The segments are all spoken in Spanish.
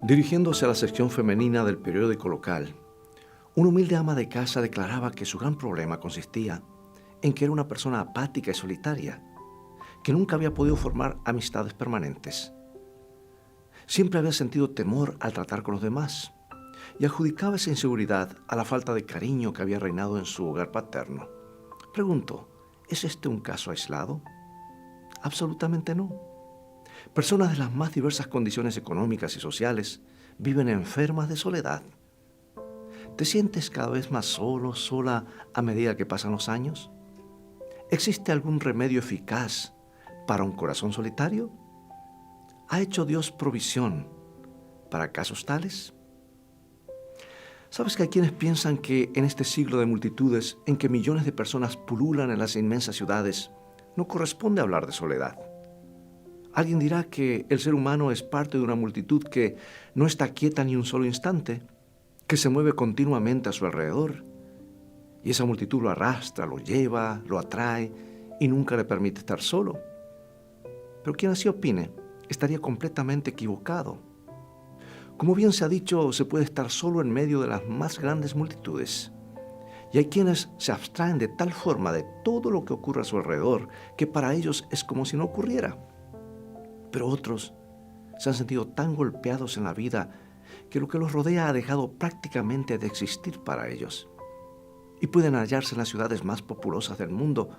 Dirigiéndose a la sección femenina del periódico local, una humilde ama de casa declaraba que su gran problema consistía en que era una persona apática y solitaria, que nunca había podido formar amistades permanentes. Siempre había sentido temor al tratar con los demás y adjudicaba esa inseguridad a la falta de cariño que había reinado en su hogar paterno. Pregunto, ¿es este un caso aislado? Absolutamente no. Personas de las más diversas condiciones económicas y sociales viven enfermas de soledad. ¿Te sientes cada vez más solo, sola a medida que pasan los años? ¿Existe algún remedio eficaz para un corazón solitario? ¿Ha hecho Dios provisión para casos tales? ¿Sabes que hay quienes piensan que en este siglo de multitudes en que millones de personas pululan en las inmensas ciudades, no corresponde hablar de soledad? Alguien dirá que el ser humano es parte de una multitud que no está quieta ni un solo instante, que se mueve continuamente a su alrededor, y esa multitud lo arrastra, lo lleva, lo atrae y nunca le permite estar solo. Pero quien así opine estaría completamente equivocado. Como bien se ha dicho, se puede estar solo en medio de las más grandes multitudes. Y hay quienes se abstraen de tal forma de todo lo que ocurre a su alrededor que para ellos es como si no ocurriera. Pero otros se han sentido tan golpeados en la vida que lo que los rodea ha dejado prácticamente de existir para ellos. Y pueden hallarse en las ciudades más populosas del mundo,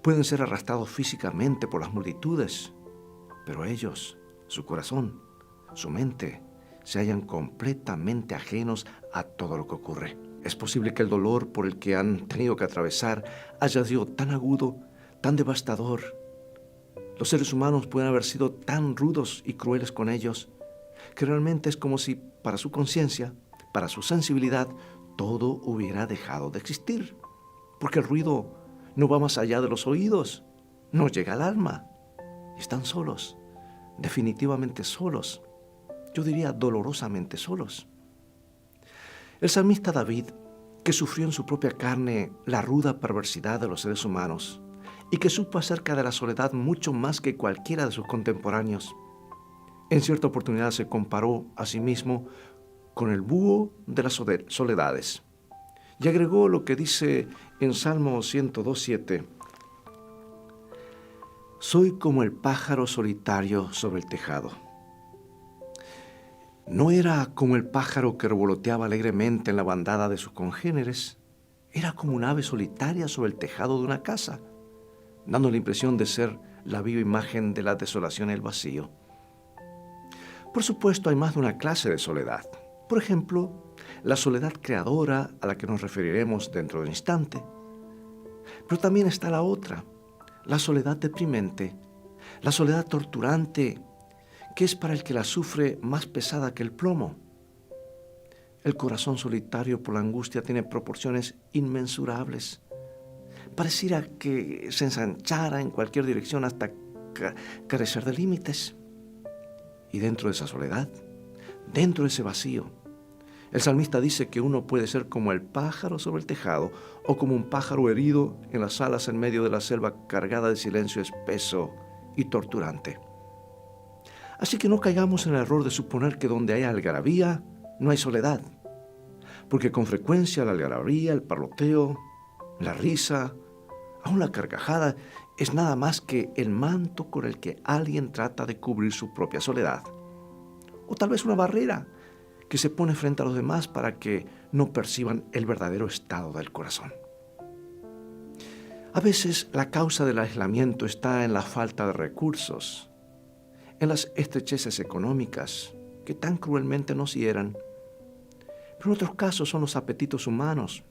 pueden ser arrastrados físicamente por las multitudes, pero ellos, su corazón, su mente, se hallan completamente ajenos a todo lo que ocurre. Es posible que el dolor por el que han tenido que atravesar haya sido tan agudo, tan devastador. Los seres humanos pueden haber sido tan rudos y crueles con ellos, que realmente es como si para su conciencia, para su sensibilidad, todo hubiera dejado de existir. Porque el ruido no va más allá de los oídos, no llega al alma. Están solos, definitivamente solos. Yo diría dolorosamente solos. El salmista David, que sufrió en su propia carne la ruda perversidad de los seres humanos y que supo acerca de la soledad mucho más que cualquiera de sus contemporáneos, en cierta oportunidad se comparó a sí mismo con el búho de las soledades y agregó lo que dice en Salmo 102:7: soy como el pájaro solitario sobre el tejado. No era como el pájaro que revoloteaba alegremente en la bandada de sus congéneres, era como un ave solitaria sobre el tejado de una casa, dando la impresión de ser la viva imagen de la desolación y el vacío. Por supuesto, hay más de una clase de soledad. Por ejemplo, la soledad creadora, a la que nos referiremos dentro de un instante. Pero también está la otra, la soledad deprimente, la soledad torturante, que es para el que la sufre más pesada que el plomo. El corazón solitario por la angustia tiene proporciones inmensurables. Pareciera que se ensanchara en cualquier dirección hasta carecer de límites. Y dentro de esa soledad, dentro de ese vacío, el salmista dice que uno puede ser como el pájaro sobre el tejado o como un pájaro herido en las alas en medio de la selva cargada de silencio espeso y torturante. Así que no caigamos en el error de suponer que donde hay algarabía no hay soledad, porque con frecuencia la algarabía, el parloteo, la risa, aún la carcajada es nada más que el manto con el que alguien trata de cubrir su propia soledad. O tal vez una barrera que se pone frente a los demás para que no perciban el verdadero estado del corazón. A veces la causa del aislamiento está en la falta de recursos, en las estrecheces económicas que tan cruelmente nos hieran. Pero en otros casos son los apetitos humanos,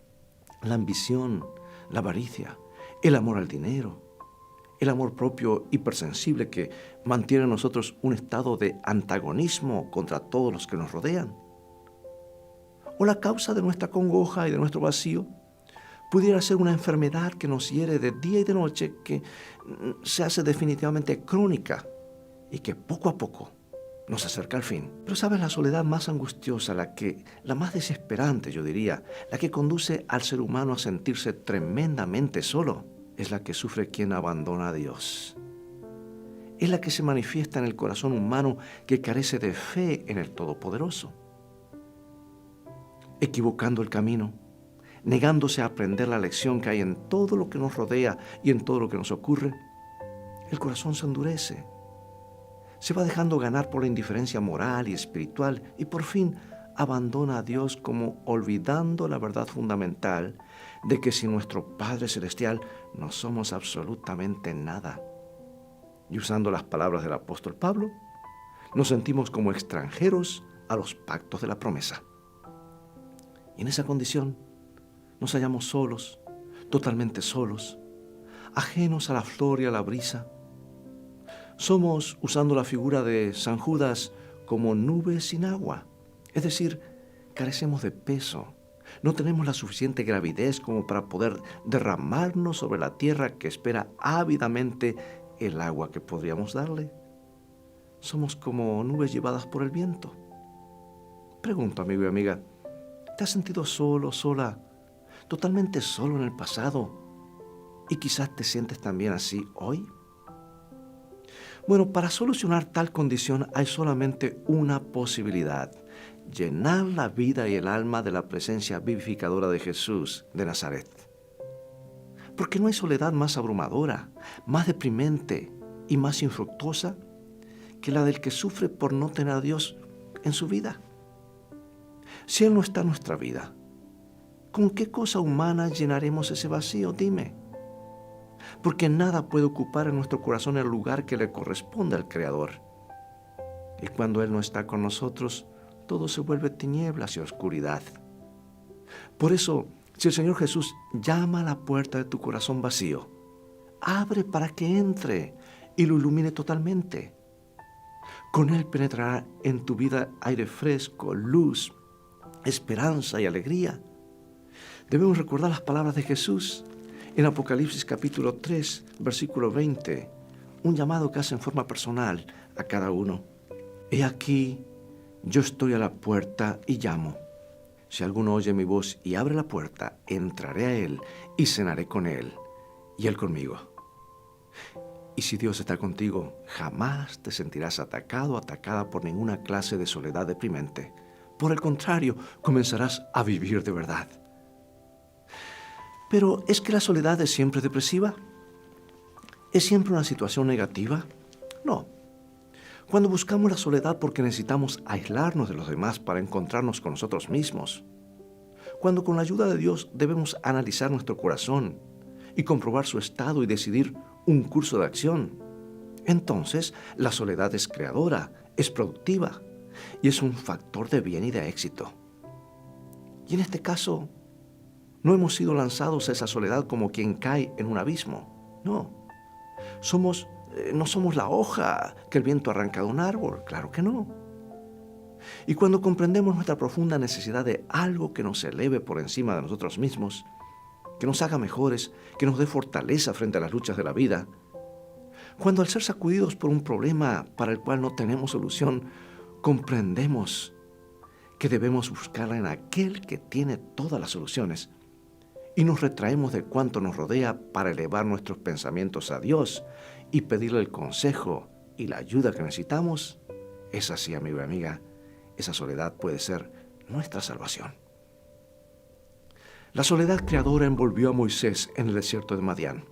la ambición, la avaricia, el amor al dinero, el amor propio hipersensible que mantiene en nosotros un estado de antagonismo contra todos los que nos rodean. O la causa de nuestra congoja y de nuestro vacío pudiera ser una enfermedad que nos hiere de día y de noche, que se hace definitivamente crónica y que poco a poco nos acerca al fin. Pero sabes, la soledad más angustiosa, la más desesperante, yo diría, la que conduce al ser humano a sentirse tremendamente solo, es la que sufre quien abandona a Dios. es la que se manifiesta en el corazón humano que carece de fe en el Todopoderoso. Equivocando el camino, negándose a aprender la lección que hay en todo lo que nos rodea y en todo lo que nos ocurre, el corazón se endurece. Se va dejando ganar por la indiferencia moral y espiritual y por fin abandona a Dios, como olvidando la verdad fundamental de que sin nuestro Padre Celestial no somos absolutamente nada. Y usando las palabras del apóstol Pablo, nos sentimos como extranjeros a los pactos de la promesa. Y en esa condición nos hallamos solos, totalmente solos, ajenos a la flor y a la brisa. Somos, usando la figura de San Judas, como nubes sin agua. Es decir, carecemos de peso. No tenemos la suficiente gravidez como para poder derramarnos sobre la tierra que espera ávidamente el agua que podríamos darle. Somos como nubes llevadas por el viento. Pregunto, amigo y amiga, ¿te has sentido solo, sola, totalmente solo en el pasado? ¿Y quizás te sientes también así hoy? Bueno, para solucionar tal condición hay solamente una posibilidad: llenar la vida y el alma de la presencia vivificadora de Jesús de Nazaret. Porque no hay soledad más abrumadora, más deprimente y más infructuosa que la del que sufre por no tener a Dios en su vida. Si Él no está en nuestra vida, ¿con qué cosa humana llenaremos ese vacío? Dime. Porque nada puede ocupar en nuestro corazón el lugar que le corresponde al Creador. Y cuando Él no está con nosotros, todo se vuelve tinieblas y oscuridad. Por eso, si el Señor Jesús llama a la puerta de tu corazón vacío, abre para que entre y lo ilumine totalmente. Con Él penetrará en tu vida aire fresco, luz, esperanza y alegría. Debemos recordar las palabras de Jesús en Apocalipsis capítulo 3, versículo 20, un llamado que hace en forma personal a cada uno. He aquí, yo estoy a la puerta y llamo. Si alguno oye mi voz y abre la puerta, entraré a él y cenaré con él y él conmigo. Y si Dios está contigo, jamás te sentirás atacado o atacada por ninguna clase de soledad deprimente. Por el contrario, comenzarás a vivir de verdad. Pero ¿es que la soledad es siempre depresiva? ¿Es siempre una situación negativa? No. Cuando buscamos la soledad porque necesitamos aislarnos de los demás para encontrarnos con nosotros mismos, cuando con la ayuda de Dios debemos analizar nuestro corazón y comprobar su estado y decidir un curso de acción, entonces la soledad es creadora, es productiva y es un factor de bien y de éxito. Y en este caso, no hemos sido lanzados a esa soledad como quien cae en un abismo. No. No somos la hoja que el viento arranca de un árbol. Claro que no. Y cuando comprendemos nuestra profunda necesidad de algo que nos eleve por encima de nosotros mismos, que nos haga mejores, que nos dé fortaleza frente a las luchas de la vida, cuando al ser sacudidos por un problema para el cual no tenemos solución, comprendemos que debemos buscarla en aquel que tiene todas las soluciones, y nos retraemos de cuanto nos rodea para elevar nuestros pensamientos a Dios y pedirle el consejo y la ayuda que necesitamos, es así, amigo y amiga, esa soledad puede ser nuestra salvación. La soledad creadora envolvió a Moisés en el desierto de Madián.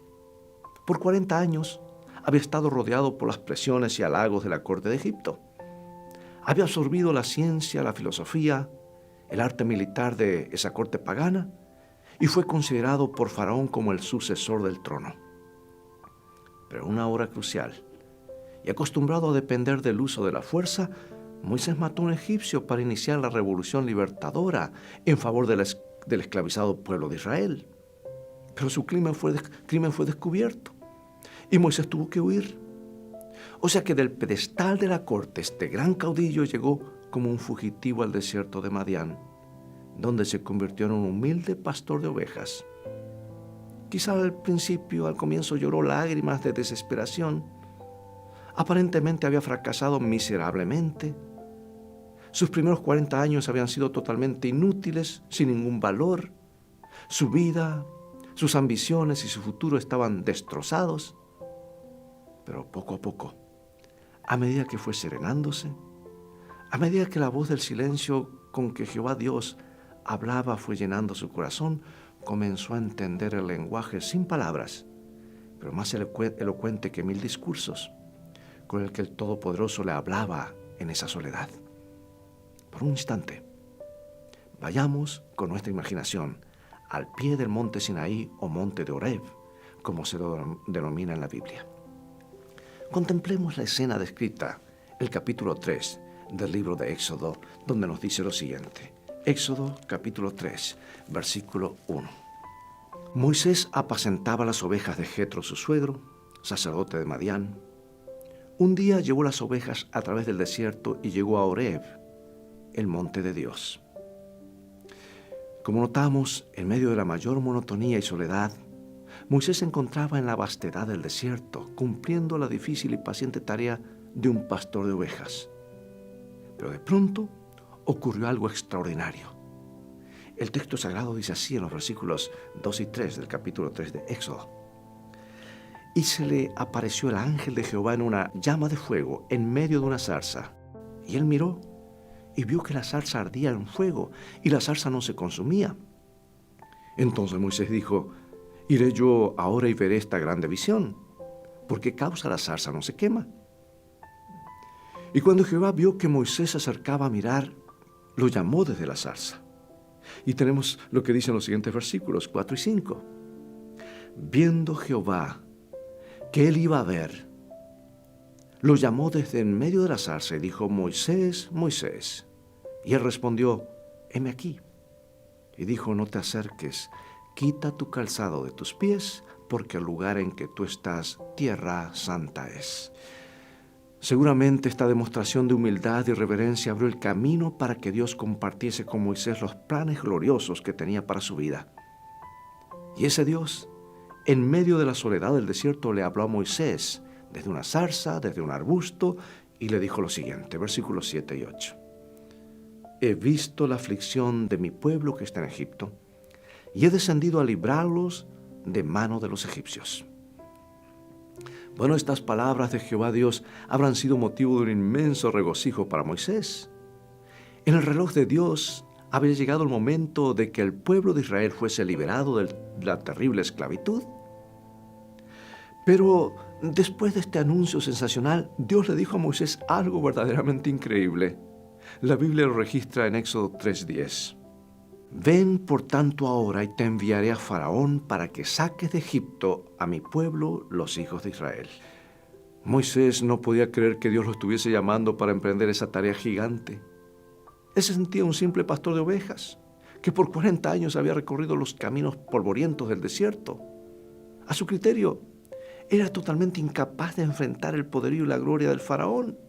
Por 40 años había estado rodeado por las presiones y halagos de la corte de Egipto. Había absorbido la ciencia, la filosofía, el arte militar de esa corte pagana, y fue considerado por Faraón como el sucesor del trono. Pero en una hora crucial, y acostumbrado a depender del uso de la fuerza, Moisés mató a un egipcio para iniciar la revolución libertadora en favor del esclavizado pueblo de Israel. Pero su crimen fue descubierto y Moisés tuvo que huir. O sea que del pedestal de la corte, este gran caudillo llegó como un fugitivo al desierto de Madián, donde se convirtió en un humilde pastor de ovejas. Quizá al comienzo lloró lágrimas de desesperación. Aparentemente había fracasado miserablemente. Sus primeros 40 años habían sido totalmente inútiles, sin ningún valor. Su vida, sus ambiciones y su futuro estaban destrozados. Pero poco a poco, a medida que fue serenándose, a medida que la voz del silencio con que Jehová Dios hablaba fue llenando su corazón, comenzó a entender el lenguaje sin palabras, pero más elocuente que 1000 discursos, con el que el Todopoderoso le hablaba en esa soledad. Por un instante, vayamos con nuestra imaginación al pie del monte Sinaí o monte de Horeb, como se lo denomina en la Biblia. Contemplemos la escena descrita, el capítulo 3 del libro de Éxodo, donde nos dice lo siguiente. Éxodo capítulo 3, versículo 1. Moisés apacentaba las ovejas de Jetro, su suegro, sacerdote de Madián. Un día llevó las ovejas a través del desierto y llegó a Horeb, el monte de Dios. Como notamos, en medio de la mayor monotonía y soledad, Moisés se encontraba en la vastedad del desierto, cumpliendo la difícil y paciente tarea de un pastor de ovejas. Pero de pronto ocurrió algo extraordinario. El texto sagrado dice así en los versículos 2 y 3 del capítulo 3 de Éxodo. Y se le apareció el ángel de Jehová en una llama de fuego en medio de una zarza. Y él miró y vio que la zarza ardía en fuego y la zarza no se consumía. Entonces Moisés dijo: iré yo ahora y veré esta grande visión. ¿Por qué causa la zarza no se quema? Y cuando Jehová vio que Moisés se acercaba a mirar, lo llamó desde la zarza. Y tenemos lo que dicen los siguientes versículos 4 y 5. Viendo Jehová que él iba a ver, lo llamó desde en medio de la zarza y dijo: Moisés, Moisés. Y él respondió: heme aquí. Y dijo: no te acerques, quita tu calzado de tus pies, porque el lugar en que tú estás, tierra santa es. Seguramente esta demostración de humildad y reverencia abrió el camino para que Dios compartiese con Moisés los planes gloriosos que tenía para su vida. Y ese Dios, en medio de la soledad del desierto, le habló a Moisés desde una zarza, desde un arbusto, y le dijo lo siguiente, versículos 7 y 8. He visto la aflicción de mi pueblo que está en Egipto, y he descendido a librarlos de mano de los egipcios. Bueno, estas palabras de Jehová Dios habrán sido motivo de un inmenso regocijo para Moisés. En el reloj de Dios había llegado el momento de que el pueblo de Israel fuese liberado de la terrible esclavitud. Pero después de este anuncio sensacional, Dios le dijo a Moisés algo verdaderamente increíble. La Biblia lo registra en Éxodo 3:10. Ven por tanto ahora y te enviaré a Faraón para que saques de Egipto a mi pueblo, los hijos de Israel. Moisés no podía creer que Dios lo estuviese llamando para emprender esa tarea gigante. Él se sentía un simple pastor de ovejas, que por 40 años había recorrido los caminos polvorientos del desierto. A su criterio, era totalmente incapaz de enfrentar el poderío y la gloria del Faraón.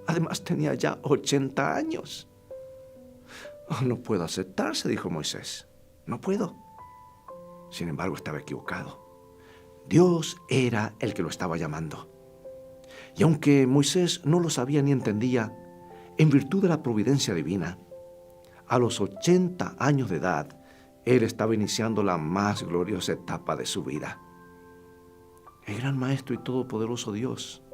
Además, tenía ya 80 años. Oh, no puedo aceptarse, dijo Moisés. No puedo. Sin embargo, estaba equivocado. Dios era el que lo estaba llamando. Y aunque Moisés no lo sabía ni entendía, en virtud de la providencia divina, a los 80 años de edad, él estaba iniciando la más gloriosa etapa de su vida. El gran maestro y todopoderoso Dios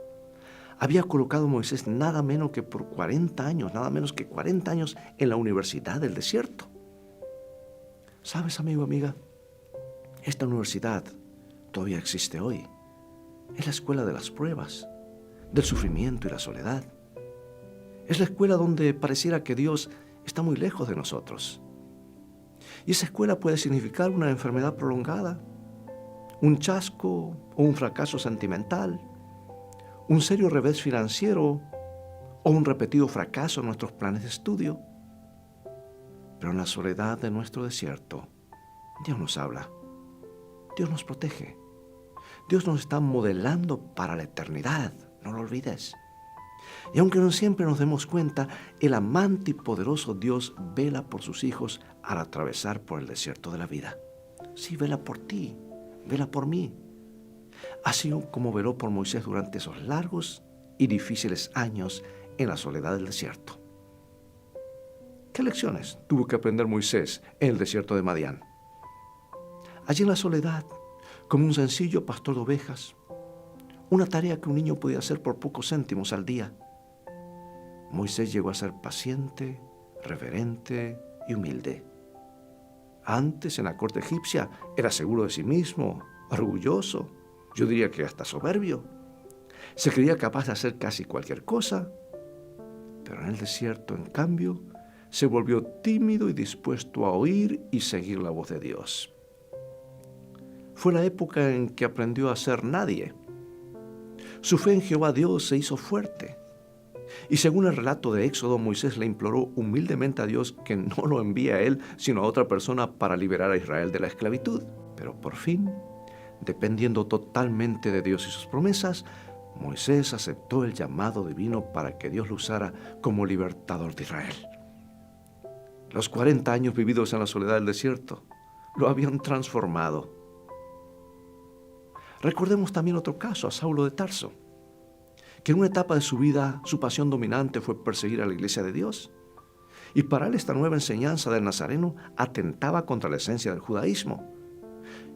había colocado a Moisés nada menos que 40 años en la universidad del desierto. ¿Sabes, amigo, amiga? Esta universidad todavía existe hoy. Es la escuela de las pruebas, del sufrimiento y la soledad. Es la escuela donde pareciera que Dios está muy lejos de nosotros. Y esa escuela puede significar una enfermedad prolongada, un chasco o un fracaso sentimental, un serio revés financiero o un repetido fracaso en nuestros planes de estudio. Pero en la soledad de nuestro desierto, Dios nos habla, Dios nos protege, Dios nos está modelando para la eternidad, no lo olvides. Y aunque no siempre nos demos cuenta, el amante y poderoso Dios vela por sus hijos al atravesar por el desierto de la vida. Sí, vela por ti, vela por mí. Así como veló por Moisés durante esos largos y difíciles años en la soledad del desierto. ¿Qué lecciones tuvo que aprender Moisés en el desierto de Madián? Allí en la soledad, como un sencillo pastor de ovejas, una tarea que un niño podía hacer por pocos céntimos al día. Moisés llegó a ser paciente, reverente y humilde. Antes, en la corte egipcia, era seguro de sí mismo, orgulloso, yo diría que hasta soberbio. Se creía capaz de hacer casi cualquier cosa, pero en el desierto, en cambio, se volvió tímido y dispuesto a oír y seguir la voz de Dios. Fue la época en que aprendió a ser nadie. Su fe en Jehová Dios se hizo fuerte. Y según el relato de Éxodo, Moisés le imploró humildemente a Dios que no lo envíe a él, sino a otra persona para liberar a Israel de la esclavitud. Pero por fin, dependiendo totalmente de Dios y sus promesas, Moisés aceptó el llamado divino para que Dios lo usara como libertador de Israel. Los 40 años vividos en la soledad del desierto lo habían transformado. Recordemos también otro caso, a Saulo de Tarso, que en una etapa de su vida su pasión dominante fue perseguir a la iglesia de Dios. Y para él esta nueva enseñanza del Nazareno atentaba contra la esencia del judaísmo.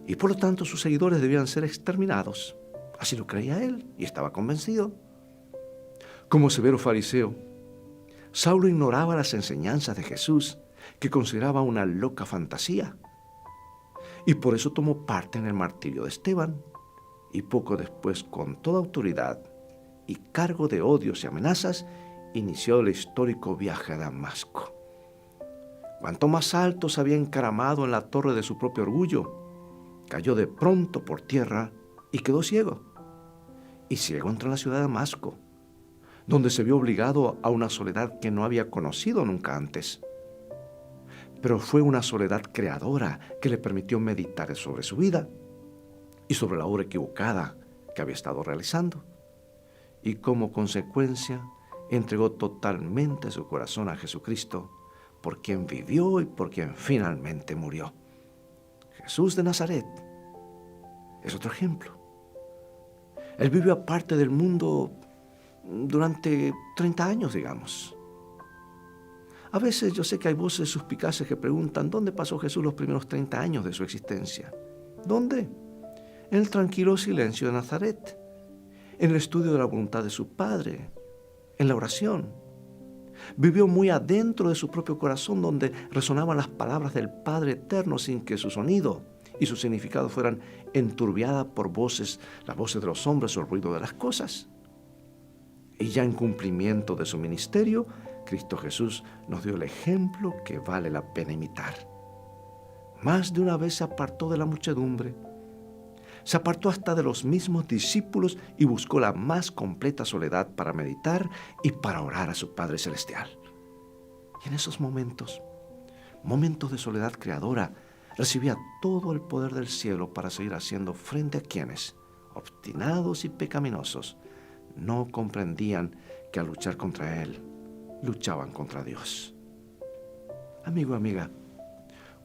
Y por lo tanto sus seguidores debían ser exterminados. Así lo creía él y estaba convencido. Como severo fariseo, Saulo ignoraba las enseñanzas de Jesús, que consideraba una loca fantasía. Y por eso tomó parte en el martirio de Esteban. Y poco después, con toda autoridad y cargo de odios y amenazas, inició el histórico viaje a Damasco. Cuanto más alto se había encaramado en la torre de su propio orgullo, cayó de pronto por tierra y quedó ciego. Y ciego entró en la ciudad de Damasco, donde se vio obligado a una soledad que no había conocido nunca antes. Pero fue una soledad creadora que le permitió meditar sobre su vida y sobre la obra equivocada que había estado realizando. Y como consecuencia, entregó totalmente su corazón a Jesucristo, por quien vivió y por quien finalmente murió. Jesús de Nazaret es otro ejemplo. Él vivió aparte del mundo durante 30 años, digamos. A veces yo sé que hay voces suspicaces que preguntan, ¿dónde pasó Jesús los primeros 30 años de su existencia? ¿Dónde? En el tranquilo silencio de Nazaret, en el estudio de la voluntad de su Padre, en la oración. Vivió muy adentro de su propio corazón, donde resonaban las palabras del Padre eterno sin que su sonido y su significado fueran enturbiadas por las voces de los hombres o el ruido de las cosas. Y ya en cumplimiento de su ministerio, Cristo Jesús nos dio el ejemplo que vale la pena imitar. Más de una vez se apartó de la muchedumbre. Se apartó hasta de los mismos discípulos y buscó la más completa soledad para meditar y para orar a su Padre Celestial. Y en esos momentos de soledad creadora, recibía todo el poder del cielo para seguir haciendo frente a quienes, obstinados y pecaminosos, no comprendían que al luchar contra Él, luchaban contra Dios. Amigo y amiga,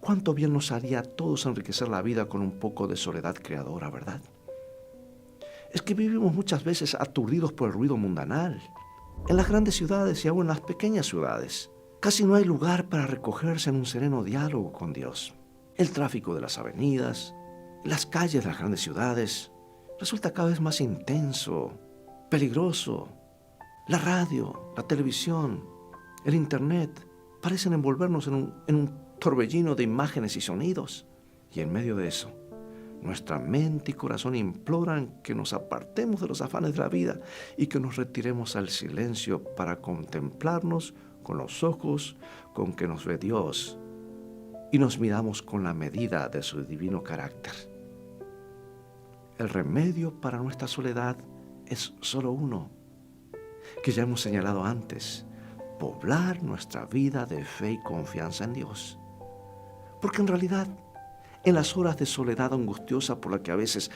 cuánto bien nos haría a todos enriquecer la vida con un poco de soledad creadora, ¿verdad? Es que vivimos muchas veces aturdidos por el ruido mundanal. En las grandes ciudades y aún en las pequeñas ciudades, casi no hay lugar para recogerse en un sereno diálogo con Dios. El tráfico de las avenidas, las calles de las grandes ciudades, resulta cada vez más intenso, peligroso. La radio, la televisión, el internet parecen envolvernos en un torbellino de imágenes y sonidos. Y en medio de eso, nuestra mente y corazón imploran que nos apartemos de los afanes de la vida y que nos retiremos al silencio para contemplarnos con los ojos con que nos ve Dios y nos miramos con la medida de su divino carácter. El remedio para nuestra soledad es solo uno, que ya hemos señalado antes: poblar nuestra vida de fe y confianza en Dios. Porque en realidad, en las horas de soledad angustiosa por la que a veces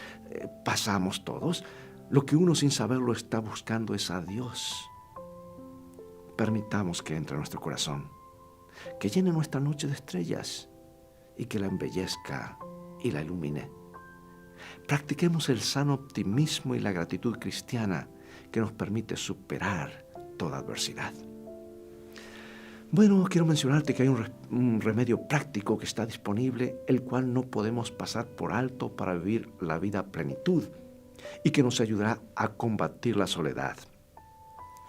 pasamos todos, lo que uno sin saberlo está buscando es a Dios. Permitamos que entre en nuestro corazón, que llene nuestra noche de estrellas y que la embellezca y la ilumine. Practiquemos el sano optimismo y la gratitud cristiana que nos permite superar toda adversidad. Bueno, quiero mencionarte que hay un remedio práctico que está disponible, el cual no podemos pasar por alto para vivir la vida a plenitud. y que nos ayudará a combatir la soledad.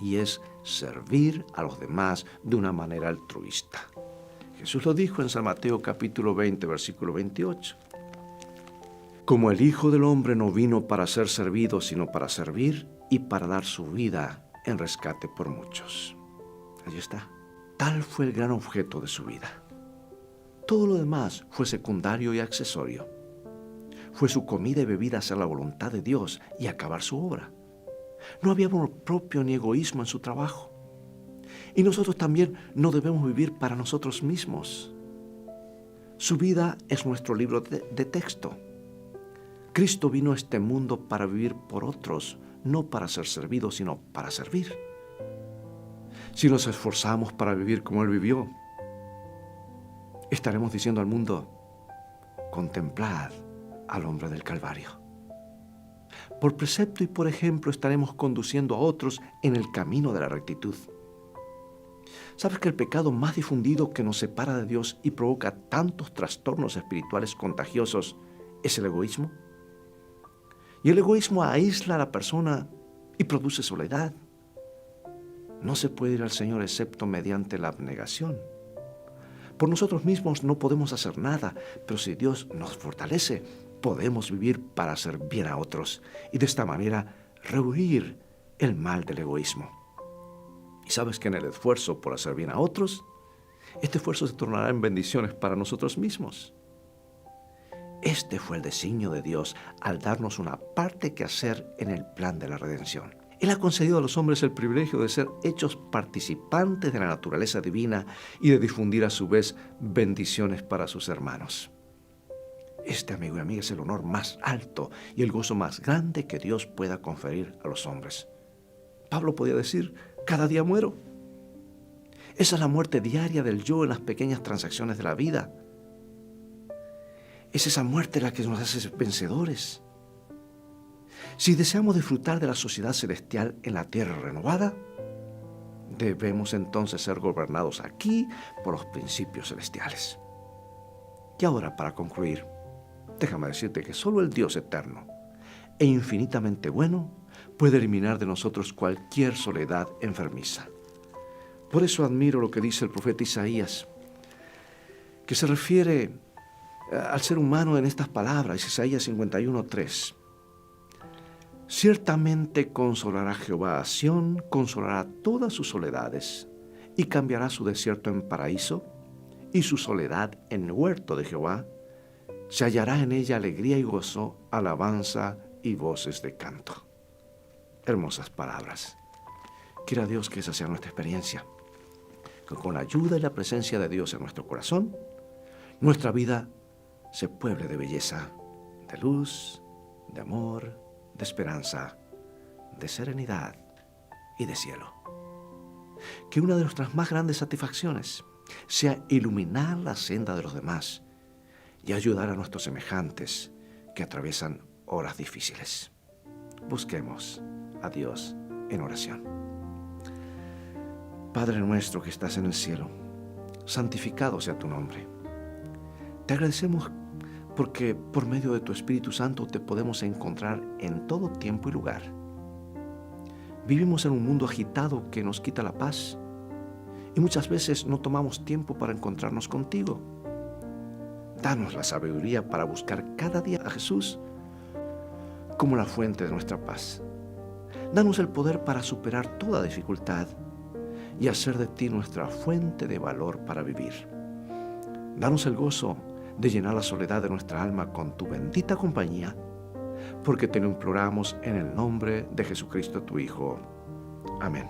Y es servir a los demás de una manera altruista. Jesús lo dijo en San Mateo capítulo 20, versículo 28. Como el Hijo del Hombre no vino para ser servido, sino para servir y para dar su vida en rescate por muchos. Allí está. Tal fue el gran objeto de su vida. Todo lo demás fue secundario y accesorio. Fue su comida y bebida hacer la voluntad de Dios y acabar su obra. No había amor propio ni egoísmo en su trabajo. Y nosotros también no debemos vivir para nosotros mismos. Su vida es nuestro libro de texto. Cristo vino a este mundo para vivir por otros, no para ser servido, sino para servir. Si nos esforzamos para vivir como Él vivió, estaremos diciendo al mundo: contemplad al hombre del Calvario. Por precepto y por ejemplo estaremos conduciendo a otros en el camino de la rectitud. ¿Sabes que el pecado más difundido que nos separa de Dios y provoca tantos trastornos espirituales contagiosos es el egoísmo? Y el egoísmo aísla a la persona y produce soledad. No se puede ir al Señor excepto mediante la abnegación. Por nosotros mismos no podemos hacer nada, pero si Dios nos fortalece, podemos vivir para hacer bien a otros y de esta manera rehuir el mal del egoísmo. Y sabes que en el esfuerzo por hacer bien a otros, este esfuerzo se tornará en bendiciones para nosotros mismos. Este fue el designio de Dios al darnos una parte que hacer en el plan de la redención. Él ha concedido a los hombres el privilegio de ser hechos participantes de la naturaleza divina y de difundir a su vez bendiciones para sus hermanos. Este, amigo y amiga, es el honor más alto y el gozo más grande que Dios pueda conferir a los hombres. Pablo podía decir: cada día muero. Esa es la muerte diaria del yo en las pequeñas transacciones de la vida. Es esa muerte la que nos hace vencedores. Si deseamos disfrutar de la sociedad celestial en la tierra renovada, debemos entonces ser gobernados aquí por los principios celestiales. Y ahora, para concluir, déjame decirte que solo el Dios eterno e infinitamente bueno puede eliminar de nosotros cualquier soledad enfermiza. Por eso admiro lo que dice el profeta Isaías, que se refiere al ser humano en estas palabras, Isaías 51:3. Ciertamente consolará Jehová a Sión, consolará todas sus soledades, y cambiará su desierto en paraíso, y su soledad en huerto de Jehová. Se hallará en ella alegría y gozo, alabanza y voces de canto. Hermosas palabras. Quiera Dios que esa sea nuestra experiencia, que con la ayuda y la presencia de Dios en nuestro corazón, nuestra vida se pueble de belleza, de luz, de amor, de esperanza, de serenidad y de cielo. Que una de nuestras más grandes satisfacciones sea iluminar la senda de los demás y ayudar a nuestros semejantes que atraviesan horas difíciles. Busquemos a Dios en oración. Padre nuestro que estás en el cielo, santificado sea tu nombre. Te agradecemos porque por medio de tu Espíritu Santo te podemos encontrar en todo tiempo y lugar. Vivimos en un mundo agitado que nos quita la paz y muchas veces no tomamos tiempo para encontrarnos contigo. Danos la sabiduría para buscar cada día a Jesús como la fuente de nuestra paz. Danos el poder para superar toda dificultad y hacer de ti nuestra fuente de valor para vivir. Danos el gozo de llenar la soledad de nuestra alma con tu bendita compañía, porque te lo imploramos en el nombre de Jesucristo tu Hijo. Amén.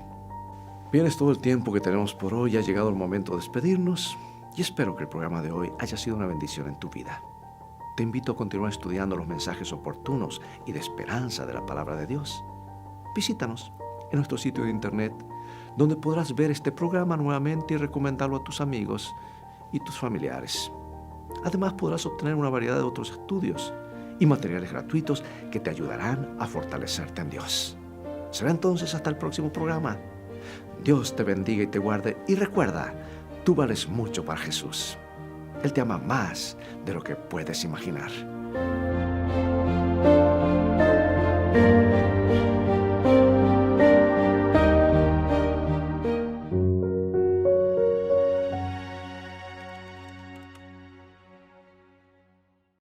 Bien, es todo el tiempo que tenemos por hoy. Ha llegado el momento de despedirnos y espero que el programa de hoy haya sido una bendición en tu vida. Te invito a continuar estudiando los mensajes oportunos y de esperanza de la palabra de Dios. Visítanos en nuestro sitio de internet, donde podrás ver este programa nuevamente y recomendarlo a tus amigos y tus familiares. Además, podrás obtener una variedad de otros estudios y materiales gratuitos que te ayudarán a fortalecerte en Dios. Será entonces hasta el próximo programa. Dios te bendiga y te guarde, y recuerda, tú vales mucho para Jesús. Él te ama más de lo que puedes imaginar.